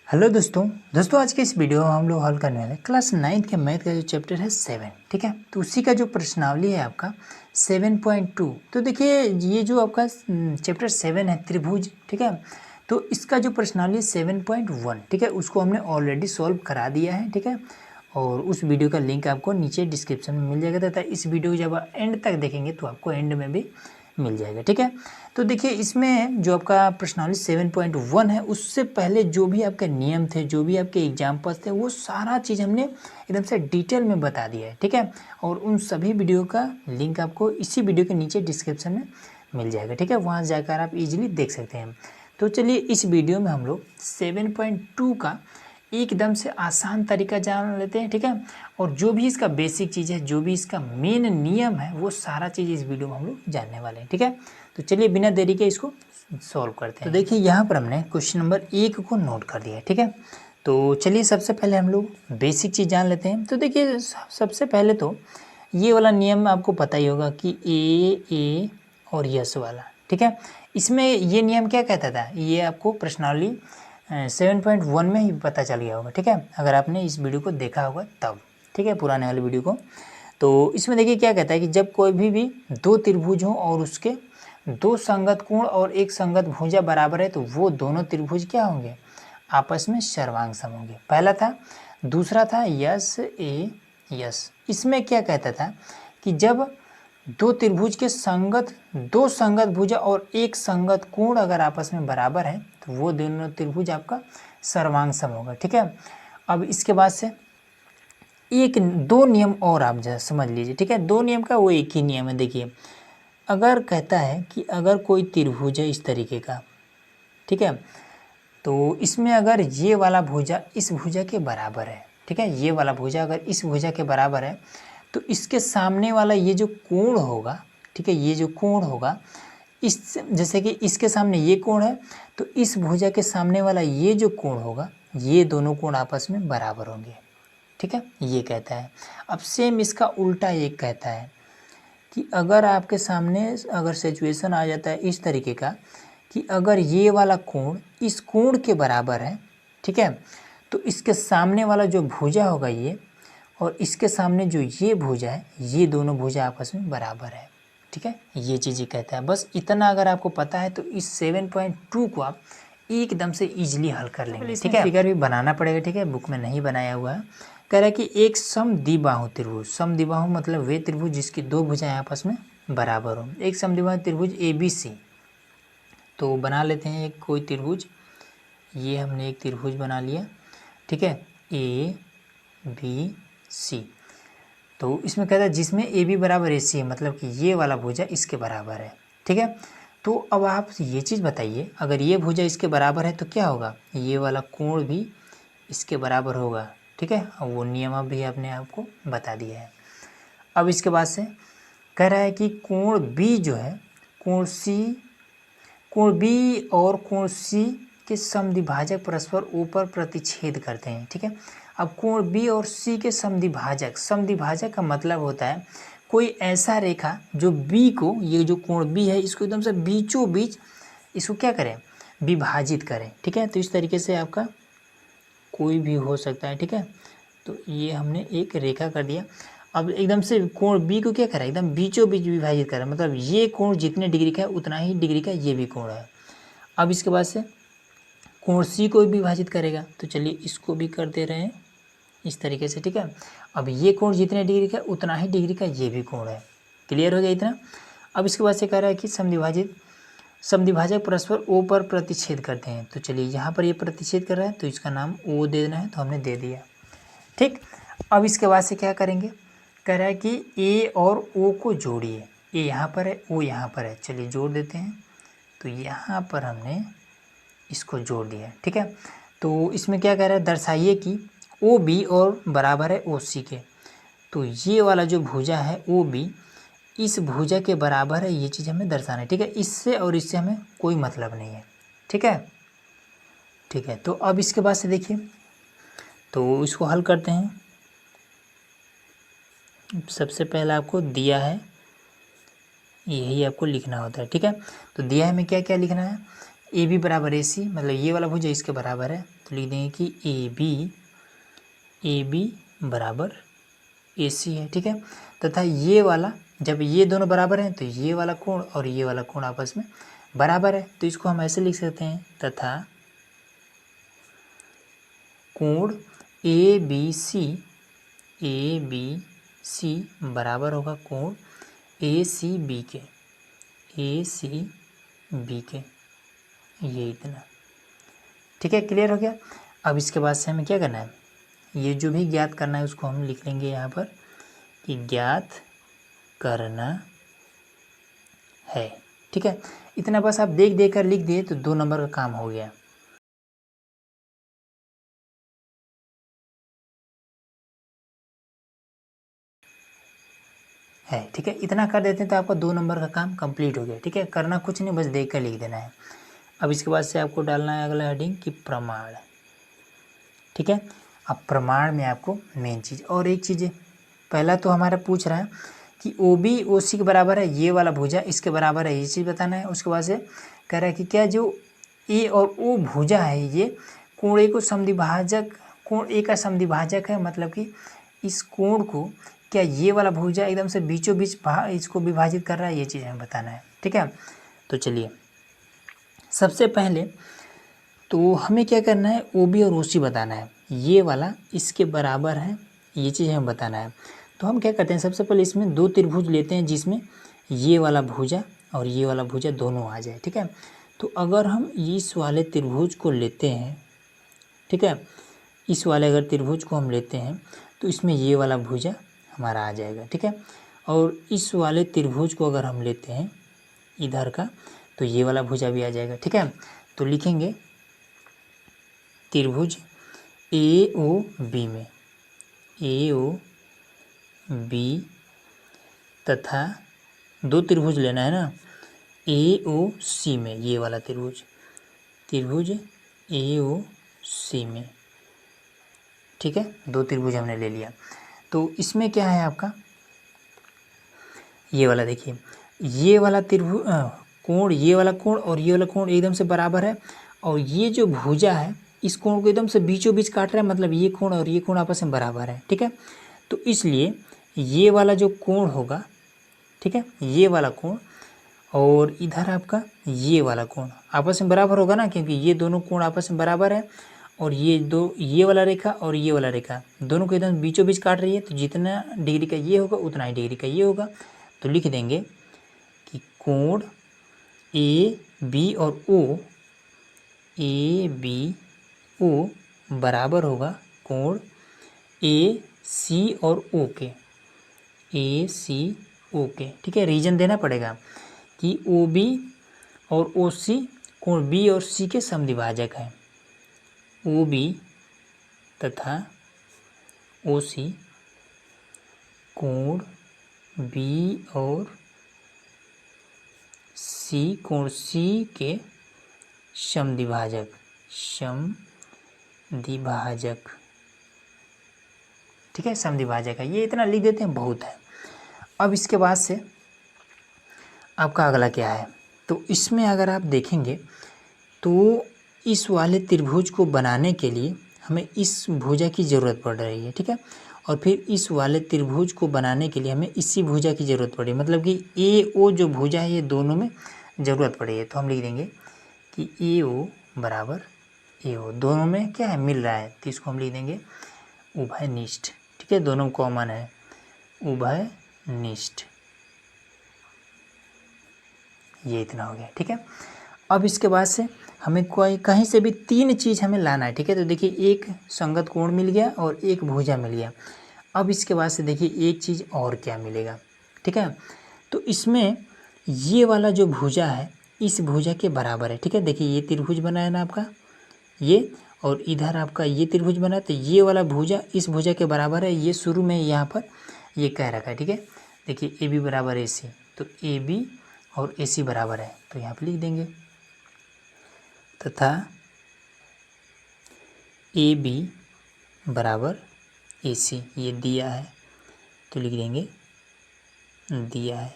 Hello दोस्तों आज के इस वीडियो में हम लोग हल करने वाले हैं क्लास 9th के मैथ का जो चैप्टर है 7। ठीक है, तो उसी का जो प्रश्नावली है आपका 7.2। तो देखिए ये जो आपका चैप्टर 7 है त्रिभुज, ठीक है, तो इसका जो प्रश्नावली 7.1, ठीक है, उसको हमने ऑलरेडी सॉल्व करा दिया है। ठीक है, और उस वीडियो का लिंक आपको नीचे डिस्क्रिप्शन में मिल जाएगा तथा इस वीडियो को जब आप एंड तक देखेंगे तो आपको एंड में भी मिल जाएगा। ठीक है, तो देखिए इसमें जो आपका प्रश्नावली 7.1 है उससे पहले जो भी आपके नियम थे, जो भी आपके एग्जाम्पल्स थे, वो सारा चीज़ हमने एकदम से डिटेल में बता दिया है। ठीक है, और उन सभी वीडियो का लिंक आपको इसी वीडियो के नीचे डिस्क्रिप्शन में मिल जाएगा। ठीक है, वहाँ जाकर आप इजीली देख सकते हैं। तो चलिए इस वीडियो में हम लोग 7.2 का एकदम से आसान तरीका जान लेते हैं। ठीक है, और जो भी इसका बेसिक चीज़ है, जो भी इसका मेन नियम है, वो सारा चीज़ इस वीडियो में हम लोग जानने वाले हैं। ठीक है, तो चलिए बिना देरी के इसको सॉल्व करते हैं। तो देखिए यहाँ पर हमने क्वेश्चन नंबर 1 को नोट कर दिया है। ठीक है, तो चलिए सबसे पहले हम लोग बेसिक चीज़ जान लेते हैं। तो देखिए सबसे पहले तो ये वाला नियम आपको पता ही होगा कि ए और यस वाला। ठीक है, इसमें ये नियम क्या कहता था, ये आपको प्रश्नावली 7.1 में ही पता चल गया होगा। ठीक है, अगर आपने इस वीडियो को देखा होगा तब। ठीक है, पुराने वाले वीडियो को। तो इसमें देखिए क्या कहता है कि जब कोई भी दो त्रिभुज हो और उसके दो संगत कोण और एक संगत भुजा बराबर है तो वो दोनों त्रिभुज क्या होंगे, आपस में सर्वांग सम होंगे। पहला था, दूसरा था यस ए यस। इसमें क्या कहता था कि जब दो त्रिभुज के दो संगत भुजा और एक संगत कोण अगर आपस में बराबर है तो वो दोनों त्रिभुज आपका सर्वांग सम होगा। ठीक है, अब इसके बाद से एक दो नियम और आप जरा समझ लीजिए। ठीक है, दो नियम का वो एक ही नियम है। देखिए अगर कहता है कि अगर कोई त्रिभुज है इस तरीके का, ठीक है, तो इसमें अगर ये वाला भुजा इस भुजा के बराबर है, ठीक है, ये वाला भुजा अगर इस भुजा के बराबर है तो इसके सामने वाला ये जो कोण होगा, ठीक है, ये जो कोण होगा, इस जैसे कि इसके सामने ये कोण है तो इस भुजा के सामने वाला ये जो कोण होगा, ये दोनों कोण आपस में बराबर होंगे। ठीक है, ये कहता है। अब सेम इसका उल्टा ये कहता है कि अगर आपके सामने अगर सिचुएशन आ जाता है इस तरीके का कि अगर ये वाला कोण इस कोण के बराबर है, ठीक है, तो इसके सामने वाला जो भुजा होगा ये और इसके सामने जो ये भुजा है, ये दोनों भुजा आपस में बराबर है। ठीक है, ये चीज़ कहता है। बस इतना अगर आपको पता है तो इस 7.2 को आप एकदम से इजीली हल कर लेंगे। ठीक है, फिगर भी बनाना पड़ेगा। ठीक है, बुक में नहीं बनाया हुआ है। कह रहा है कि एक समद्विबाहु त्रिभुज, समद्विबाहु मतलब वे त्रिभुज जिसकी दो भुजाएं आपस में बराबर हो। एक समद्विबाहु त्रिभुज ABC, तो बना लेते हैं एक कोई त्रिभुज। ये हमने एक त्रिभुज बना लिया। ठीक है, ABC, तो इसमें कहता है जिसमें AB बराबर AC है, मतलब कि ये वाला भुजा इसके बराबर है। ठीक है, तो अब आप ये चीज़ बताइए, अगर ये भुजा इसके बराबर है तो क्या होगा, ये वाला कोण भी इसके बराबर होगा। ठीक है, और वो नियम भी आपने आपको बता दिया है। अब इसके बाद से कह रहा है कि कोण B जो है, कोण B और कोण C के समद्विभाजक परस्पर ऊपर प्रतिच्छेद करते हैं। ठीक है, अब कोण B और C के समद्विभाजक का मतलब होता है कोई ऐसा रेखा जो B को, ये जो कोण B है इसको एकदम से बीचों बीच इसको क्या करें, विभाजित करें। ठीक है, तो इस तरीके से आपका कोई भी हो सकता है। ठीक है, तो ये हमने एक रेखा कर दिया। अब एकदम से कोण B को क्या करा, एकदम बीचों बीच विभाजित करा, मतलब ये कोण जितने डिग्री का है उतना ही डिग्री का ये भी कोण है। अब इसके बाद से कोण C को भी विभाजित करेगा, तो चलिए इसको भी कर दे रहे हैं इस तरीके से। ठीक है, अब ये कोण जितने डिग्री का उतना ही डिग्री का ये भी कोण है। क्लियर हो गया इतना। अब इसके बाद से कह रहा है कि समद्विभाजक परस्पर O पर प्रतिच्छेद करते हैं, तो चलिए यहाँ पर ये प्रतिच्छेद कर रहा है तो इसका नाम O दे देना है, तो हमने दे दिया। ठीक, अब इसके बाद से क्या करेंगे, कह रहा है कि A और O को जोड़िए। A यहाँ पर है, O यहाँ पर है, चलिए जोड़ देते हैं। तो यहाँ पर हमने इसको जोड़ दिया। ठीक है, तो इसमें क्या कह रहा है, दर्शाइए कि OB और बराबर है OC के, तो ये वाला जो भुजा है OB इस भुजा के बराबर है, ये चीज़ हमें दर्शाना है। ठीक है, इससे और इससे हमें कोई मतलब नहीं है। ठीक है, ठीक है, तो अब इसके बाद से देखिए, तो इसको हल करते हैं। सबसे पहला आपको दिया है, यही आपको लिखना होता है। ठीक है, तो दिया है में क्या क्या लिखना है ए बी बराबर ए सी, मतलब ये वाला भुजा इसके बराबर है, तो लिख देंगे कि ए बी बराबर ए सी है। ठीक है, तथा ये वाला जब ये दोनों बराबर हैं तो ये वाला कोण और ये वाला कोण आपस में बराबर है, तो इसको हम ऐसे लिख सकते हैं, तथा कोण ए बी सी बराबर होगा कोण ए सी बी के, ये इतना। ठीक है, क्लियर हो गया। अब इसके बाद से हमें क्या करना है, ये जो भी ज्ञात करना है उसको हम लिख लेंगे यहाँ पर कि ज्ञात करना है। ठीक है, इतना बस आप देख देख कर लिख दिए तो 2 नंबर का काम हो गया है। ठीक है, इतना कर देते हैं तो आपका 2 नंबर का काम कंप्लीट हो गया। ठीक है, करना कुछ नहीं, बस देख कर लिख देना है। अब इसके बाद से आपको डालना है अगला हेडिंग कि प्रमाण। ठीक है, अब प्रमाण में आपको मेन चीज़ और एक चीज़ है, पहला तो हमारा पूछ रहा है कि ओ बी ओ सी के बराबर है, ये वाला भुजा इसके बराबर है, ये चीज़ बताना है। उसके बाद से कह रहा है कि क्या जो ए और ओ भुजा है ये कोण ए को समद्विभाजक, कोण ए का समद्विभाजक है, मतलब कि इस कोण को क्या ये वाला भुजा एकदम से बीचों बीच इसको विभाजित कर रहा है, ये चीज़ हमें बताना है। ठीक है, तो चलिए सबसे पहले तो हमें क्या करना है, ओ बी और ओ सी बताना है, ये वाला इसके बराबर है, ये चीज़ हमें बताना है। तो हम क्या करते हैं, सबसे पहले इसमें 2 त्रिभुज लेते हैं जिसमें ये वाला भुजा और ये वाला भुजा दोनों आ जाए। ठीक है, तो अगर हम इस वाले त्रिभुज को लेते हैं, ठीक है, इस वाले अगर त्रिभुज को हम लेते हैं तो इसमें ये वाला भुजा हमारा आ जाएगा। ठीक है, और इस वाले त्रिभुज को अगर हम लेते हैं इधर का तो ये वाला भुजा भी आ जाएगा। ठीक है, तो लिखेंगे त्रिभुज ए ओ बी में ए ओ बी तथा 2 त्रिभुज लेना है ना, ए ओ सी में, ये वाला त्रिभुज ए ओ सी में। ठीक है, 2 त्रिभुज हमने ले लिया। तो इसमें क्या है आपका, ये वाला देखिए, ये वाला त्रिभुज कोण, ये वाला कोण और ये वाला कोण एकदम से बराबर है, और ये जो भुजा है इस कोण को एकदम से बीचों बीच काट रहा है, मतलब ये कोण और ये कोण आपस में बराबर है। ठीक है, तो इसलिए ये वाला जो कोण होगा, ठीक है, ये वाला कोण और इधर आपका ये वाला कोण आपस में बराबर होगा ना, क्योंकि ये दोनों कोण आपस में बराबर है, और ये वाला रेखा और ये वाला रेखा दोनों को एकदम बीचों बीच काट रही है, तो जितना डिग्री का ये होगा उतना ही डिग्री का ये होगा। तो लिख देंगे कि कोण ए बी और ओ, ए बी ओ बराबर होगा कोण ए सी और ओ के, ए सी ओ के। ठीक है, रीजन देना पड़ेगा कि ओ बी और ओ सी कोण बी और सी के समद्विभाजक है, ओ बी तथा ओ सी कोण बी और सी, कोण सी के समद्विभाजक, ठीक है, समद्विभाजक है। ये इतना लिख देते हैं, बहुत है। अब इसके बाद से आपका अगला क्या है, तो इसमें अगर आप देखेंगे तो इस वाले त्रिभुज को बनाने के लिए हमें इस भुजा की ज़रूरत पड़ रही है। ठीक है, और फिर इस वाले त्रिभुज को बनाने के लिए हमें इसी भुजा की ज़रूरत पड़ी, मतलब कि ए ओ जो भुजा है ये दोनों में ज़रूरत पड़ी है। तो हम लिख देंगे कि ए ओ बराबर ए ओ, दोनों में क्या है, मिल रहा है, तो इसको हम लिख देंगे उभयनिष्ठ। ठीक है, दोनों कॉमन है, उभयनिष्ठ, ये इतना हो गया। ठीक है, अब इसके बाद से हमें कोई कहीं से भी 3 चीज़ हमें लाना है। ठीक है, तो देखिए एक संगत कोण मिल गया और एक भुजा मिल गया। अब इसके बाद से देखिए एक चीज़ और क्या मिलेगा। ठीक है, तो इसमें ये वाला जो भुजा है इस भुजा के बराबर है। ठीक है, देखिए ये त्रिभुज बना है ना आपका ये, और इधर आपका ये त्रिभुज बना, तो ये वाला भुजा इस भुजा के बराबर है, ये शुरू में यहाँ पर ये कह रखा है। ठीक है, देखिए ए बी बराबर ए सी, तो ए बी और ए सी बराबर है, तो यहाँ पर लिख देंगे, तथा ए बी बराबर ए सी, ये दिया है, तो लिख देंगे दिया है।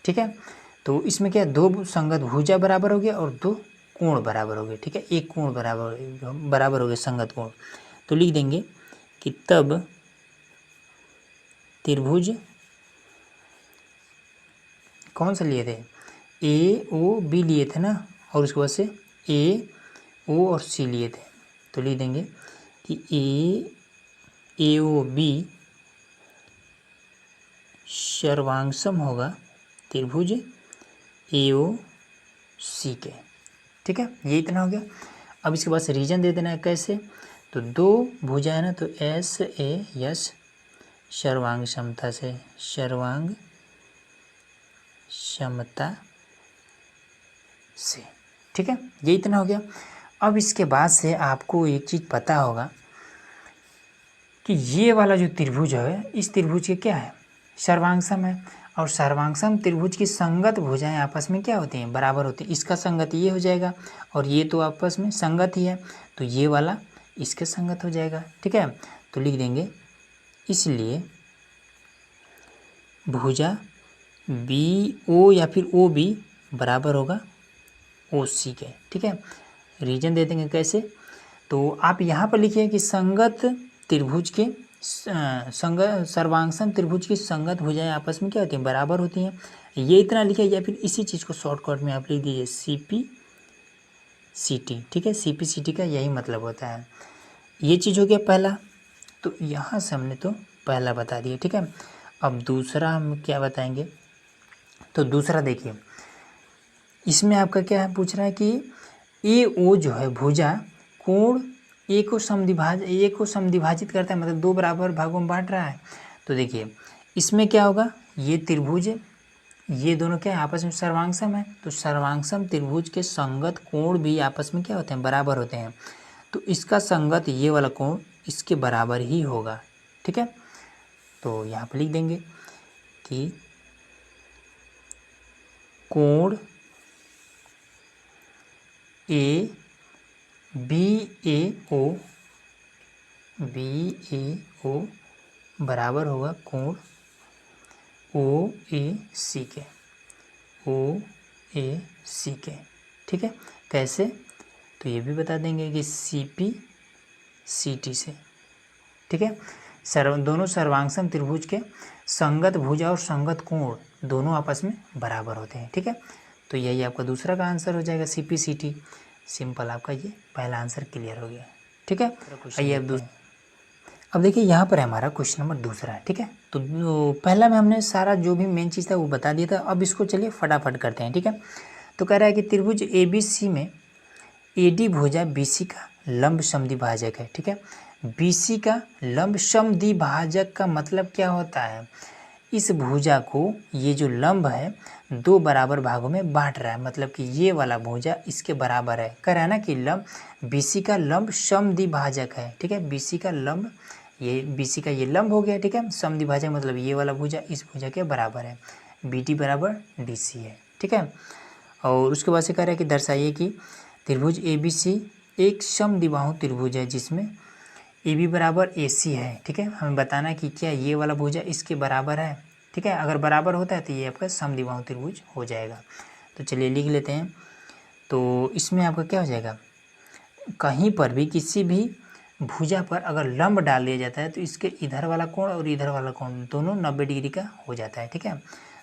ठीक है, तो इसमें क्या, दो संगत भुजा बराबर हो गया और दो कोण बराबर हो गए, ठीक है, एक कोण बराबर हो गए संगत कोण। तो लिख देंगे कि तब त्रिभुज कौन सा लिए थे, ए ओ बी लिए थे ना, और उसके बाद से ए ओ और सी लिए थे। तो लिख देंगे कि ए ओ बी सर्वांगसम होगा त्रिभुज ए ओ सी के, ठीक है, ये इतना हो गया। अब इसके बाद से रीजन दे देना है कैसे, तो दो भुजा है ना, तो एस ए यस सर्वांग क्षमता से, सर्वांग क्षमता से, ठीक है, ये इतना हो गया। अब इसके बाद से आपको एक चीज़ पता होगा कि ये वाला जो त्रिभुज है, इस त्रिभुज के क्या है, सर्वांगसम है, और सर्वांगसम त्रिभुज की संगत भुजाएं आपस में क्या होती हैं, बराबर होती हैं। इसका संगत ये हो जाएगा और ये तो आपस में संगत ही है, तो ये वाला इसके संगत हो जाएगा, ठीक है। तो लिख देंगे इसलिए भुजा बी ओ या फिर ओ बी बराबर होगा ओ सी के, ठीक है। रीजन दे देंगे कैसे, तो आप यहाँ पर लिखिए कि संगत त्रिभुज के सर्वांगसम त्रिभुज की संगत भुजाएं आपस में क्या होती हैं, बराबर होती हैं। ये इतना लिखिए, या फिर इसी चीज़ को शॉर्टकट में आप लिख दीजिए CPCT, ठीक है। CPCT का यही मतलब होता है। ये चीज़ हो गया पहला, तो यहाँ से हमने तो पहला बता दिया, ठीक है। अब दूसरा हम क्या बताएंगे, तो दूसरा देखिए, इसमें आपका क्या है, पूछ रहा है कि ए ओ जो है भुजा कोण ए को समद्विभाजित करता है, मतलब दो बराबर भागों में बांट रहा है। तो देखिए इसमें क्या होगा, ये त्रिभुज ये दोनों क्या है, आपस में सर्वांगसम है, तो सर्वांगसम त्रिभुज के संगत कोण भी आपस में क्या होते हैं, बराबर होते हैं। तो इसका संगत ये वाला कोण इसके बराबर ही होगा, ठीक है। तो यहाँ पर लिख देंगे कि कोण ए बी ए ओ बराबर होगा कोण ओ ए सी के, ठीक है। कैसे, तो ये भी बता देंगे कि CPCT से, ठीक है। दोनों सर्वांगसम त्रिभुज के संगत भुजा और संगत कोण दोनों आपस में बराबर होते हैं, ठीक है। तो यही आपका दूसरा का आंसर हो जाएगा CPCT। सिंपल, आपका ये पहला आंसर क्लियर हो गया, ठीक है। आइए अब देखिए यहाँ पर है हमारा क्वेश्चन नंबर दूसरा, ठीक है। तो पहला में हमने सारा जो भी मेन चीज़ था वो बता दिया था। अब इसको चलिए फटाफट करते हैं, ठीक है। तो कह रहा है कि त्रिभुज ABC में AD भुजा BC का लंब समद्विभाजक है, ठीक है। BC का लंब समद्विभाजक का मतलब क्या होता है, इस भुजा को ये जो लंब है दो बराबर भागों में बांट रहा है, मतलब कि ये वाला भुजा इसके बराबर है। कह रहा है ना कि लंब BC का लंब समद्विभाजक है, ठीक है। BC का लंब, ये BC का ये लंब हो गया, ठीक है। समद्विभाजक मतलब ये वाला भुजा इस भुजा के बराबर है, BD बराबर DC है, ठीक है। और उसके बाद से कह रहा है कि दर्शाइए कि त्रिभुज ABC एक समद्विबाहु त्रिभुज है जिसमें AB बराबर AC है, ठीक है। हमें बताना है कि क्या ये वाला भुजा इसके बराबर है, ठीक है। अगर बराबर होता है तो ये आपका समद्विबाहु त्रिभुज हो जाएगा। तो चलिए लिख लेते हैं। तो इसमें आपका क्या हो जाएगा, कहीं पर भी किसी भी भुजा पर अगर लंब डाल दिया जाता है तो इसके इधर वाला कोण और इधर वाला कोण दोनों 90 डिग्री का हो जाता है, ठीक है।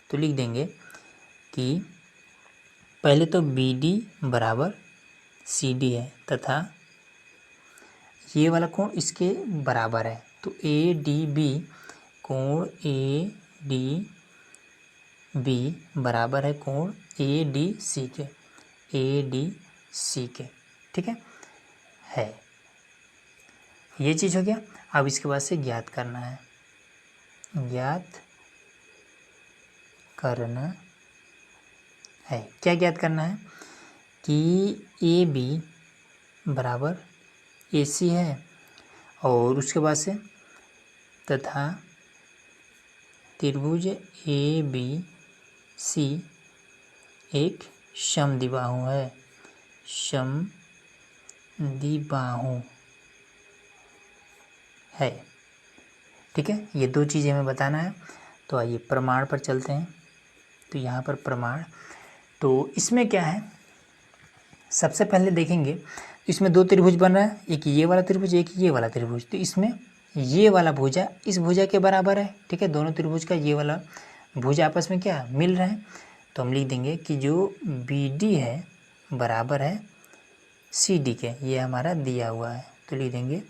तो लिख देंगे कि पहले तो BD बराबर CD है तथा ये वाला कोण इसके बराबर है, तो ADB कोण ADB बराबर है कोण ADC के, ठीक है। ये चीज़ हो गया। अब इसके बाद से ज्ञात करना है क्या ज्ञात करना है कि AB बराबर AC है, और उसके बाद से तथा त्रिभुज ABC एक समद्विबाहु है, ठीक है। ये दो चीज़ें हमें बताना है। तो आइए प्रमाण पर चलते हैं। तो यहाँ पर प्रमाण, तो इसमें क्या है, सबसे पहले देखेंगे इसमें दो त्रिभुज बन रहा है, एक ये वाला त्रिभुज एक ये वाला त्रिभुज। तो इसमें ये वाला भुजा इस भुजा के बराबर है, ठीक है, दोनों त्रिभुज का ये वाला भुजा आपस में क्या मिल रहा है। तो हम लिख देंगे कि जो बी डी है बराबर है सी डी के, ये हमारा दिया हुआ है, तो लिख देंगे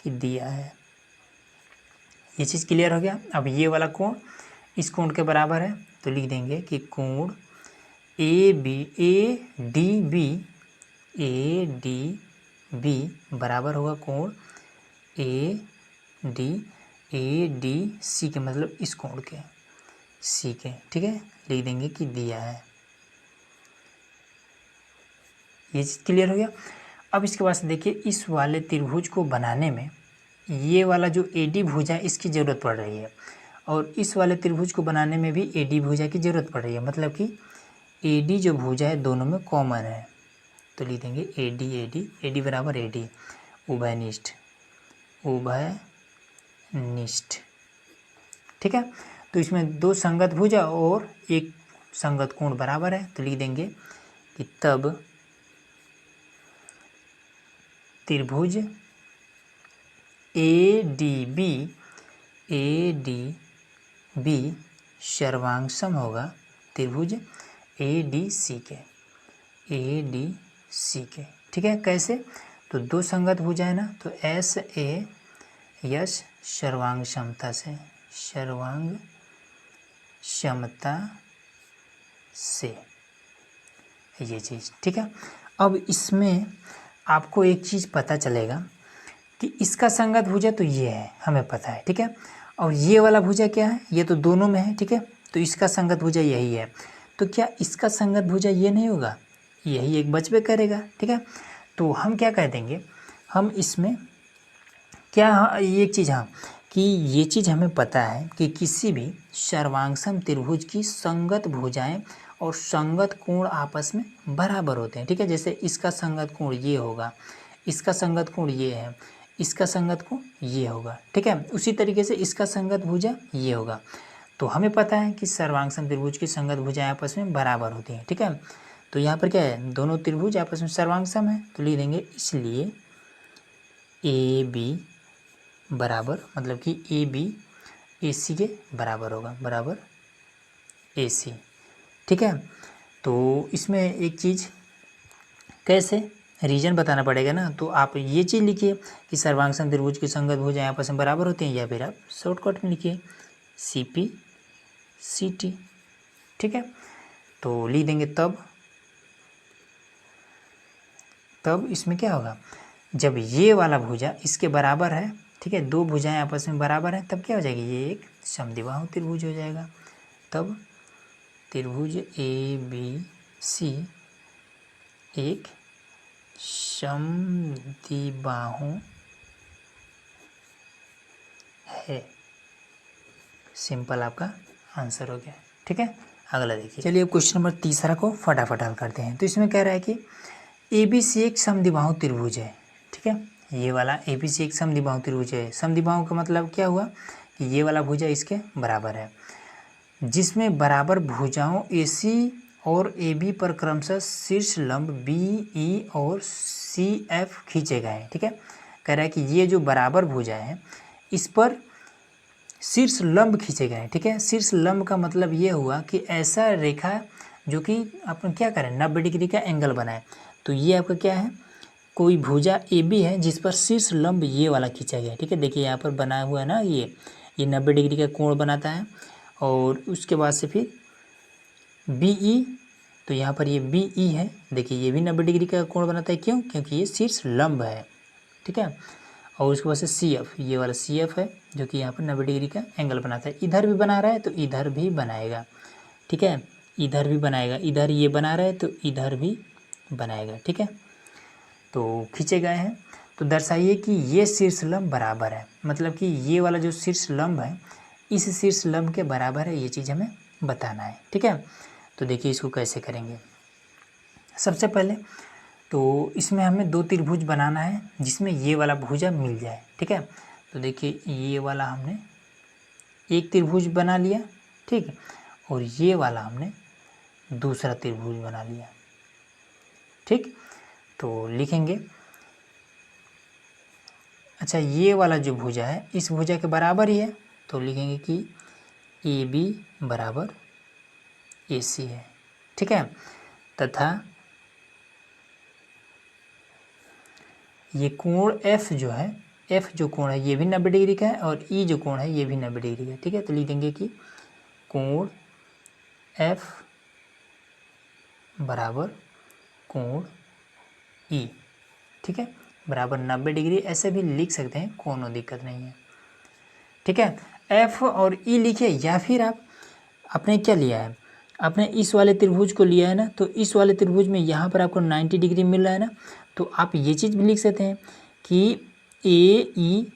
कि दिया है। ये चीज़ क्लियर हो गया। अब ये वाला कोण इस कोण के बराबर है, तो लिख देंगे कि कोण ए डी बी बराबर होगा कोण ए डी सी के, मतलब इस कोण के सी के, ठीक है, लिख देंगे कि दिया है। ये चीज़ क्लियर हो गया। अब इसके बाद से देखिए इस वाले त्रिभुज को बनाने में ये वाला जो ए डी भुजा है इसकी ज़रूरत पड़ रही है, और इस वाले त्रिभुज को बनाने में भी ए डी भुजा की ज़रूरत पड़ रही है, मतलब कि ए डी जो भुजा है दोनों में कॉमन है। तो लिख देंगे ए डी बराबर ए डी उभयनिष्ठ, ठीक है। तो इसमें दो संगत भुजा और एक संगत कोण बराबर है, तो लिख देंगे कि तब त्रिभुज ए डी बी सर्वांगसम होगा त्रिभुज ए डी सी के, ठीक है। कैसे, तो दो संगत भुजा है ना, तो एस ए यस सर्वांग क्षमता से ये चीज़, ठीक है। अब इसमें आपको एक चीज़ पता चलेगा कि इसका संगत भुजा तो ये है, हमें पता है, ठीक है, और ये वाला भुजा क्या है, ये तो दोनों में है, ठीक है, तो इसका संगत भुजा यही है। तो क्या इसका संगत भुजा ये नहीं होगा, यही एक बचबे करेगा, ठीक है। तो हम क्या कह देंगे, हम इसमें क्या ये चीज़, हाँ, कि ये चीज़ हमें पता है कि किसी भी सर्वांगसम त्रिभुज की संगत भुजाएं और संगत कोण आपस में बराबर होते हैं, ठीक है। जैसे इसका संगत कोण ये होगा, इसका संगत कोण ये है, इसका संगत कोण ये होगा, ठीक है। उसी तरीके से इसका संगत भुजा ये होगा। तो हमें पता है कि सर्वांगसम त्रिभुज की संगत भुजाएं आपस में बराबर होती हैं, ठीक है। तो यहाँ पर क्या है, दोनों त्रिभुज आपस में सर्वांगसम है, तो लिख देंगे इसलिए ए बी बराबर, मतलब कि ए बी ए सी के बराबर होगा, बराबर ए सी, ठीक है। तो इसमें एक चीज़ कैसे रीजन बताना पड़ेगा ना, तो आप ये चीज़ लिखिए कि सर्वांगसम त्रिभुज की संगत भुजाएं आपस में बराबर होती हैं, या फिर आप शॉर्टकट में लिखिए सी पी सी टी, ठीक है। तो लिख देंगे तब इसमें क्या होगा, जब ये वाला भुजा इसके बराबर है, ठीक है, दो भुजाएं आपस में बराबर हैं, तब क्या हो जाएगी, ये एक समद्विबाहु त्रिभुज हो जाएगा। तब त्रिभुज ए बी सी एक समद्विबाहु है। सिंपल आपका आंसर हो गया, ठीक है। अगला देखिए, चलिए अब क्वेश्चन नंबर तीसरा को फटाफट हल करते हैं। तो इसमें कह रहा है कि ए बी सी एक समद्विबाहु त्रिभुज है, ठीक है, ये वाला ए बी सी एक समद्विबाहु त्रिभुज है। समद्विबाहु का मतलब क्या हुआ कि ये वाला भुजा इसके बराबर है, जिसमें बराबर भुजाओं ए सी और ए बी पर क्रमशः शीर्ष लंब बी ई और सी एफ खींचे गए हैं, ठीक है। कह रहा है कि ये जो बराबर भुजा है इस पर शीर्ष लंब खींचे गए हैं, ठीक है। शीर्ष लंब का मतलब ये हुआ कि ऐसा रेखा जो कि अपन क्या करें 90 डिग्री का एंगल बनाए। तो ये आपका क्या है, कोई भुजा ए बी है जिस पर शीर्ष लंब ये वाला खींचा गया है, ठीक है। देखिए यहाँ पर बना हुआ है ना, ये 90 डिग्री का कोण बनाता है, और उसके बाद से फिर बी ई, तो यहाँ पर ये बी ई है, देखिए ये भी 90 डिग्री का कोण बनाता है, क्यों, क्योंकि ये शीर्ष लंब है, ठीक है। और उसके बाद से सी एफ, ये वाला सी एफ है जो कि यहाँ पर 90 डिग्री का एंगल बनाता है। इधर भी बना रहा है तो इधर भी बनाएगा, ठीक है, इधर भी बनाएगा, इधर ये बना रहा है तो इधर भी बनाएगा, ठीक है। तो खींचे गए हैं, तो दर्शाइए कि ये शीर्ष लंब बराबर है, मतलब कि ये वाला जो शीर्ष लंब है इस शीर्ष लंब के बराबर है, ये चीज़ हमें बताना है, ठीक है। तो देखिए इसको कैसे करेंगे। सबसे पहले तो इसमें हमें दो त्रिभुज बनाना है जिसमें ये वाला भुजा मिल जाए, ठीक है। तो देखिए ये वाला हमने एक त्रिभुज बना लिया, ठीक, और ये वाला हमने दूसरा त्रिभुज बना लिया। ठीक, तो लिखेंगे, अच्छा ये वाला जो भुजा है इस भुजा के बराबर ही है, तो लिखेंगे कि ए बी बराबर ए सी है। ठीक है, तथा ये कोण एफ जो है, एफ जो कोण है ये भी 90 डिग्री का है और ई जो कोण है ये भी 90 डिग्री का है। ठीक है, तो लिख देंगे कि कोण एफ बराबर कोण ई, ठीक है, बराबर 90 डिग्री, ऐसे भी लिख सकते हैं, कोनो दिक्कत नहीं है। ठीक है, एफ और ई लिखिए, या फिर आपने क्या लिया है, आपने इस वाले त्रिभुज को लिया है ना, तो इस वाले त्रिभुज में यहाँ पर आपको 90 डिग्री मिल रहा है ना, तो आप ये चीज़ भी लिख सकते हैं कि ए ई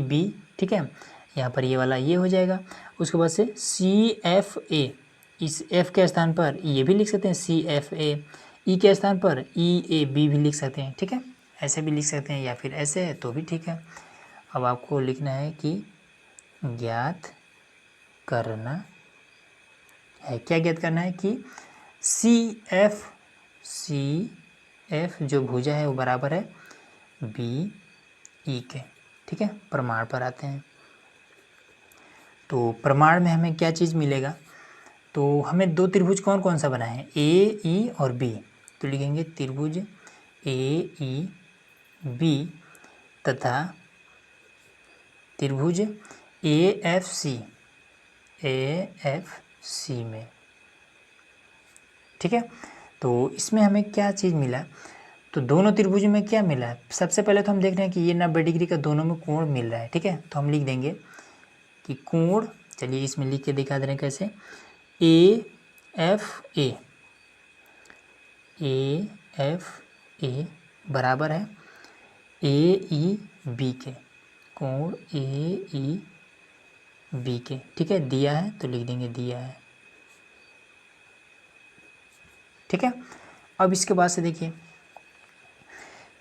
बी, ठीक है, यहाँ पर ये वाला ये हो जाएगा। उसके बाद से सी एफ ए, इस एफ के स्थान पर ये भी लिख सकते हैं सी एफ ए, ई के स्थान पर ई ए बी भी लिख सकते हैं। ठीक है, ऐसे भी लिख सकते हैं या फिर ऐसे है तो भी ठीक है। अब आपको लिखना है कि ज्ञात करना है, क्या ज्ञात करना है कि सी एफ जो भुजा है वो बराबर है बी ई के। ठीक है, प्रमाण पर आते हैं, तो प्रमाण में हमें क्या चीज़ मिलेगा, तो हमें दो त्रिभुज कौन कौन सा बना है, ए ई और बी, तो लिखेंगे त्रिभुज ए ई बी तथा त्रिभुज ए एफ सी में। ठीक है, तो इसमें हमें क्या चीज़ मिला, तो दोनों त्रिभुज में क्या मिला है, सबसे पहले तो हम देख रहे हैं कि ये 90 डिग्री का दोनों में कोण मिल रहा है। ठीक है, तो हम लिख देंगे कि कोण, चलिए इसमें लिख के दिखा दे रहे हैं कैसे, ए एफ ए बराबर है ए ई बी के, कोण ए ई बी के। ठीक है, दिया है तो लिख देंगे दिया है। ठीक है, अब इसके बाद से देखिए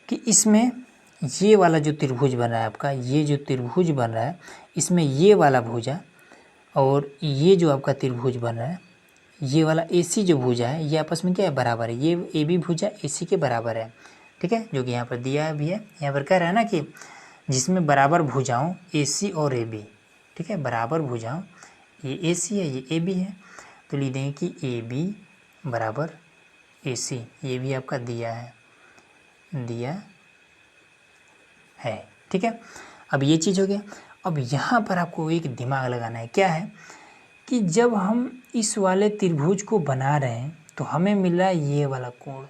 कि इसमें ये वाला जो त्रिभुज बन रहा है आपका, ये जो त्रिभुज बन रहा है इसमें ये वाला भुजा और ये जो आपका त्रिभुज बन रहा है, ये वाला AC जो भुजा है ये आपस में क्या है, बराबर है, ये AB भुजा AC के बराबर है। ठीक है, जो कि यहाँ पर दिया भी है, यहाँ पर कह रहा है ना कि जिसमें बराबर भुजाओं AC और AB, ठीक है, बराबर भुजाओं, ये AC है ये AB है, तो लिख देंगे कि AB बराबर AC, ये भी आपका दिया है ठीक है, अब ये चीज़ हो गया। अब यहाँ पर आपको एक दिमाग लगाना है, क्या है कि जब हम इस वाले त्रिभुज को बना रहे हैं तो हमें मिल रहा है ये वाला कोण।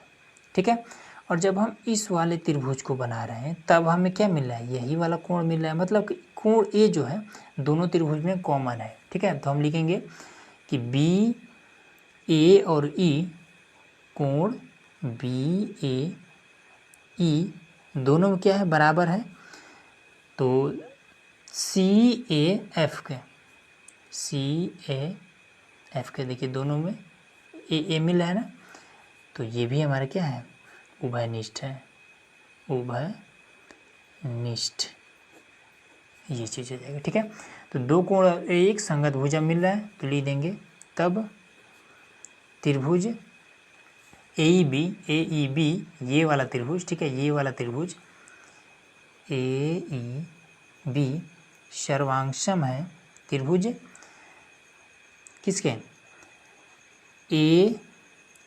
ठीक है, और जब हम इस वाले त्रिभुज को बना रहे हैं तब हमें क्या मिल रहा है, यही वाला कोण मिल रहा है, मतलब कि कोण ए जो है दोनों त्रिभुज में कॉमन है। ठीक है, तो हम लिखेंगे कि बी ए और ई, कोण बी ए ई दोनों में क्या है, बराबर है, तो सी ए एफ के देखिए दोनों में ए मिला है ना, तो ये भी हमारा क्या है, उभयनिष्ठ है, उभयनिष्ठ, ये चीज़ हो जाएगा। ठीक है, तो दो कोण एक संगत भुजा मिल रहा है तो लिख देंगे, तब त्रिभुज ए ई बी, ये वाला त्रिभुज, ठीक है, ये वाला त्रिभुज ए ई बी सर्वांशम है त्रिभुज किसके, ए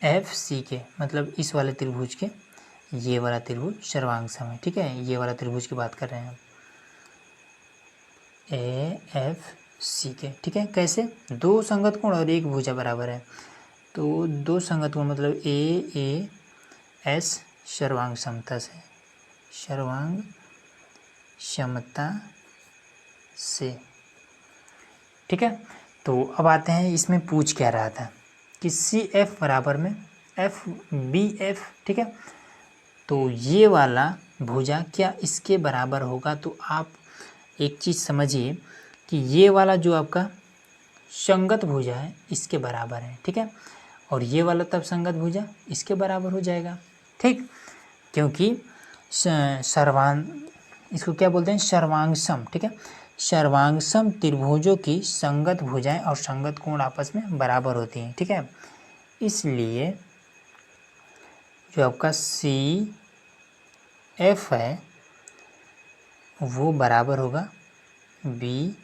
एफ सी के, मतलब इस वाले त्रिभुज के, ये वाला त्रिभुज सर्वांशम है। ठीक है, ये वाला त्रिभुज की बात कर रहे हैं हम, ए एफ सी के। ठीक है, कैसे, दो संगत कोण और एक भुजा बराबर है, तो दो संगत कोण मतलब ए एस सर्वांग समता से। ठीक है, तो अब आते हैं इसमें पूछ क्या रहा था कि सी एफ बराबर में एफ बी एफ। ठीक है, तो ये वाला भुजा क्या इसके बराबर होगा, तो आप एक चीज़ समझिए कि ये वाला जो आपका संगत भुजा है इसके बराबर है। ठीक है, और ये वाला तब संगत भुजा इसके बराबर हो जाएगा। ठीक, क्योंकि सर्वांग, इसको क्या बोलते हैं, सर्वांग सम। ठीक है, सर्वांगसम त्रिभुजों की संगत भुजाएं और संगत कोण आपस में बराबर होती हैं। ठीक है, इसलिए जो आपका सी एफ है वो बराबर होगा बी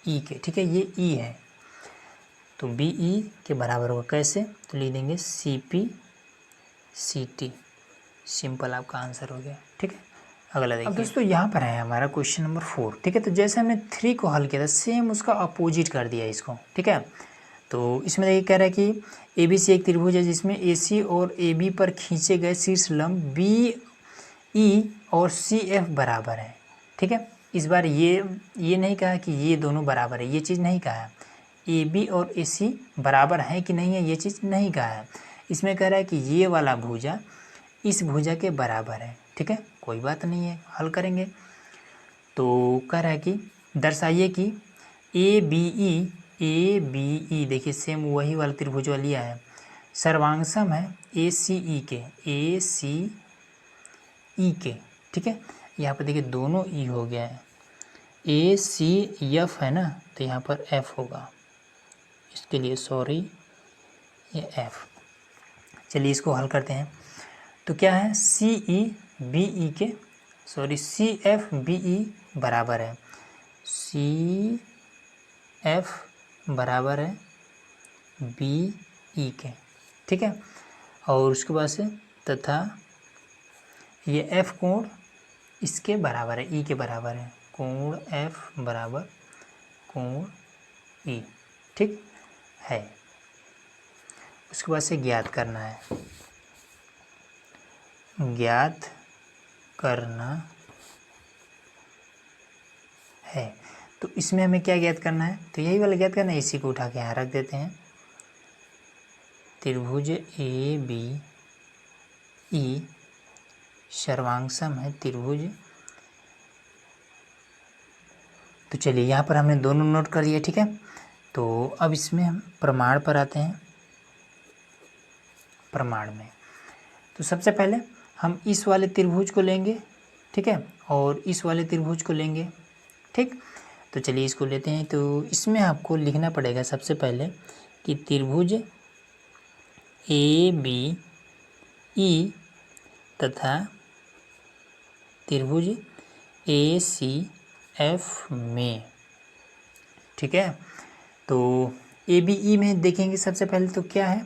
ई के। ठीक है, ये ई है तो बी ई के बराबर होगा। कैसे? तो लिख देंगे C P C T. Simple आपका आंसर हो गया। ठीक है, अगला देखिए। अब दोस्तों यहाँ पर है हमारा क्वेश्चन नंबर 4। ठीक है, तो जैसे हमने 3 को हल किया था सेम उसका अपोजिट कर दिया इसको। ठीक है, तो इसमें देखिए कह रहा है कि ए बी सी एक त्रिभुज है जिसमें ए सी और ए बी पर खींचे गए शीर्ष लंब बी ई और सी एफ बराबर है। ठीक है, इस बार ये नहीं कहा कि ये दोनों बराबर है, ये चीज़ नहीं कहा है। ए बी और ए सी बराबर है कि नहीं है ये चीज़ नहीं कहा है। इसमें कह रहा है कि ये वाला भुजा इस भुजा के बराबर है। ठीक है, कोई बात नहीं है, हल करेंगे। तो कह रहा है कि दर्शाइए कि ए बी ई देखिए सेम वही वाला त्रिभुज वाला लिया है, सर्वांगसम है ए सी ई के। ठीक है, यहाँ पर देखिए दोनों ई हो गया है, ए सी एफ है ना, तो यहाँ पर एफ होगा, इसके लिए सॉरी ये एफ। चलिए इसको हल करते हैं। तो क्या है, सी एफ बी ई बराबर है, सी एफ बराबर है बी ई के। ठीक है, और उसके बाद से तथा ये एफ कोण इसके बराबर है, ई के बराबर है, कोण एफ बराबर कोण ई। ठीक है, उसके बाद से ज्ञात करना है। तो इसमें हमें क्या ज्ञात करना है, तो यही वाला ज्ञात करना है, इसी को उठा के यहाँ रख देते हैं। त्रिभुज ए बी ई सर्वांगसम है त्रिभुज। तो चलिए यहाँ पर हमने दोनों नोट कर लिए। ठीक है, तो अब इसमें हम प्रमाण पर आते हैं। प्रमाण में तो सबसे पहले हम इस वाले त्रिभुज को लेंगे। ठीक है, और इस वाले त्रिभुज को लेंगे। ठीक, तो चलिए इसको लेते हैं। तो इसमें आपको लिखना पड़ेगा सबसे पहले कि त्रिभुज ए बी ई तथा त्रिभुज ए सी एफ में। ठीक है, तो ए बी ई में देखेंगे सबसे पहले तो क्या है,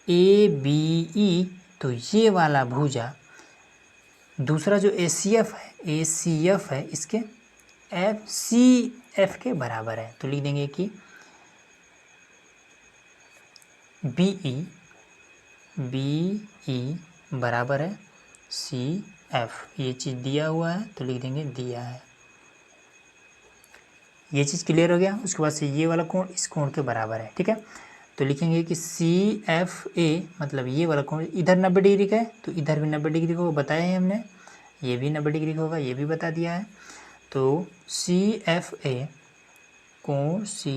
ए बी ई, तो ये वाला भुजा दूसरा जो ए सी एफ है इसके एफ सी एफ के बराबर है। तो लिख देंगे कि बी ई बराबर है सी एफ। ये चीज़ दिया हुआ है तो लिख देंगे दिया है। ये चीज़ क्लियर हो गया। उसके बाद से ये वाला कोण इस कोण के बराबर है। ठीक है, तो लिखेंगे कि सी एफ ए मतलब ये वाला कोण इधर 90 डिग्री का है तो इधर भी 90 डिग्री को बताया है हमने, ये भी 90 डिग्री का होगा, ये भी बता दिया है। तो सी एफ ए कोण सी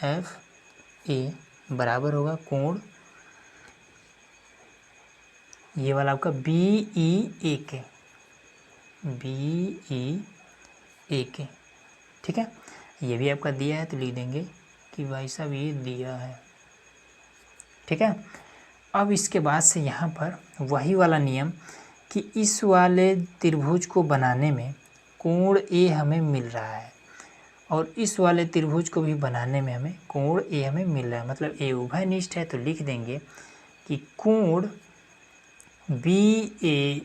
एफ ए बराबर होगा कोण ये वाला आपका बी ई ए के। ठीक है, ये भी आपका दिया है तो लिख देंगे कि भाई साहब ये दिया है। ठीक है, अब इसके बाद से यहाँ पर वही वाला नियम कि इस वाले त्रिभुज को बनाने में कोण ए हमें मिल रहा है और इस वाले त्रिभुज को भी बनाने में हमें कोण ए हमें मिल रहा है, मतलब ए उभयनिष्ठ है। तो लिख देंगे कि कोण बी ए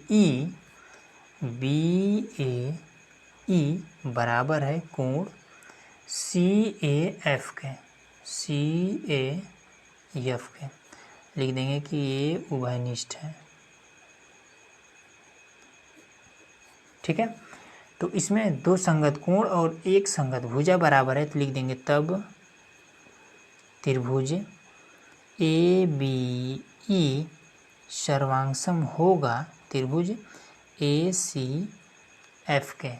ई बराबर है कोण सी ए एफ के। लिख देंगे कि ये उभयनिष्ठ है। ठीक है, तो इसमें दो संगत कोण और एक संगत भुजा बराबर है तो लिख देंगे तब त्रिभुज ए बी ई सर्वांगसम होगा त्रिभुज ए सी एफ के।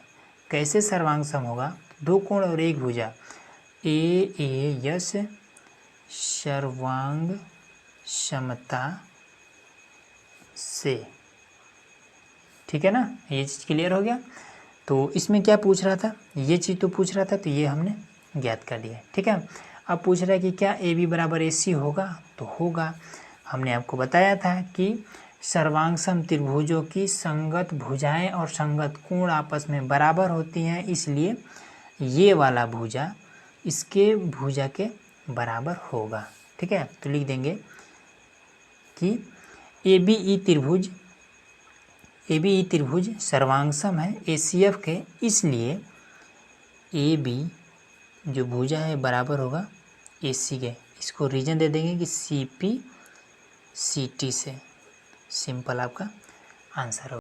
कैसे सर्वांगसम होगा, दो कोण और एक भुजा ए यस सर्वांग समता से। ठीक है ना, ये चीज़ क्लियर हो गया। तो इसमें क्या पूछ रहा था, ये चीज़ तो पूछ रहा था, तो ये हमने ज्ञात कर दिया। ठीक है, अब पूछ रहा है कि क्या ए बी बराबर ए सी होगा, तो होगा। हमने आपको बताया था कि सर्वांगसम त्रिभुजों की संगत भुजाएं और संगत कोण आपस में बराबर होती हैं, इसलिए ये वाला भुजा इसके भुजा के बराबर होगा। ठीक है, तो लिख देंगे कि ए बी ई त्रिभुज सर्वांगसम है ACF के, इसलिए ए बी जो भुजा है बराबर होगा AC के। इसको रीजन दे देंगे कि CP CT से। सिंपल आपका आंसर होगा।